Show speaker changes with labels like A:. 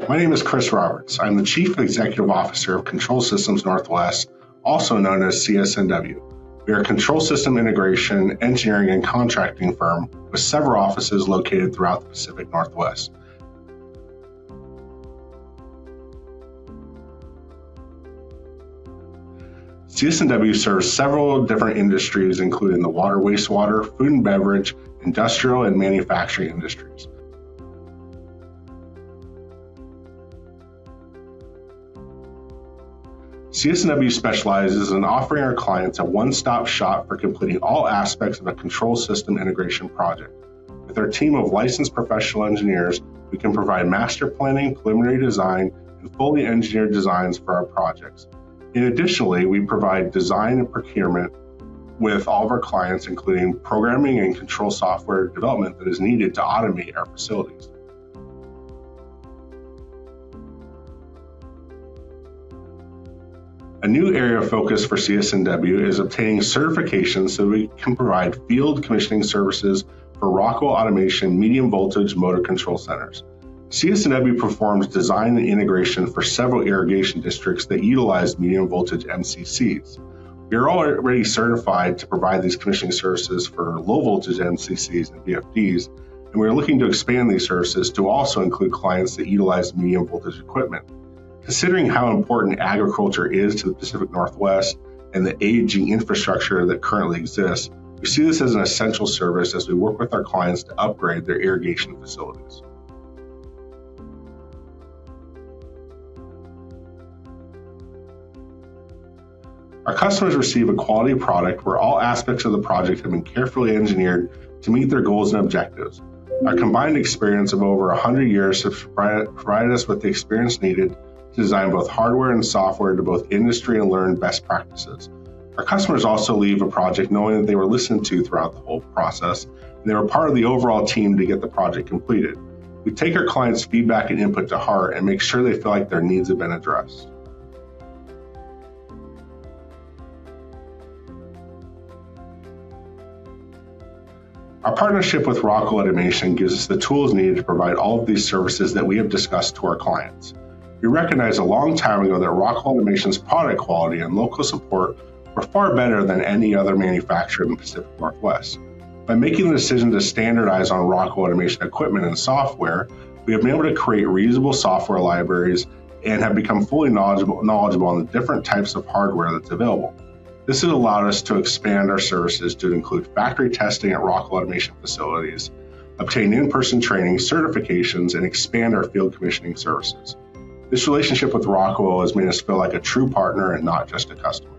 A: My name is Chris Roberts. I'm the Chief Executive Officer of Control Systems Northwest, also known as CSNW. We are a control system integration, engineering, and contracting firm with several offices located throughout the Pacific Northwest. CSNW serves several different industries, including the water, wastewater, food and beverage, industrial, and manufacturing industries. CSNW specializes in offering our clients a one-stop shop for completing all aspects of a control system integration project. With our team of licensed professional engineers, we can provide master planning, preliminary design, and fully engineered designs for our projects. Additionally, we provide design and procurement with all of our clients, including programming and control software development that is needed to automate our facilities. A new area of focus for CSNW is obtaining certifications so we can provide field commissioning services for Rockwell automation medium voltage motor control centers. CSNW performs design and integration for several irrigation districts that utilize medium voltage MCCs. We are already certified to provide these commissioning services for low voltage MCCs and VFDs, and we are looking to expand these services to also include clients that utilize medium voltage equipment. Considering how important agriculture is to the Pacific Northwest and the aging infrastructure that currently exists, we see this as an essential service as we work with our clients to upgrade their irrigation facilities. Our customers receive a quality product where all aspects of the project have been carefully engineered to meet their goals and objectives. Our combined experience of over 100 years has provided us with the experience needed to design both hardware and software to both industry and learn best practices. Our customers also leave a project knowing that they were listened to throughout the whole process, and they were part of the overall team to get the project completed. We take our clients' feedback and input to heart and make sure they feel like their needs have been addressed. Our partnership with Rockwell Automation gives us the tools needed to provide all of these services that we have discussed to our clients. We recognized a long time ago that Rockwell Automation's product quality and local support were far better than any other manufacturer in the Pacific Northwest. By making the decision to standardize on Rockwell Automation equipment and software, we have been able to create reusable software libraries and have become fully knowledgeable on the different types of hardware that's available. This has allowed us to expand our services to include factory testing at Rockwell Automation facilities, obtain in-person training, certifications, and expand our field commissioning services. This relationship with Rockwell has made us feel like a true partner and not just a customer.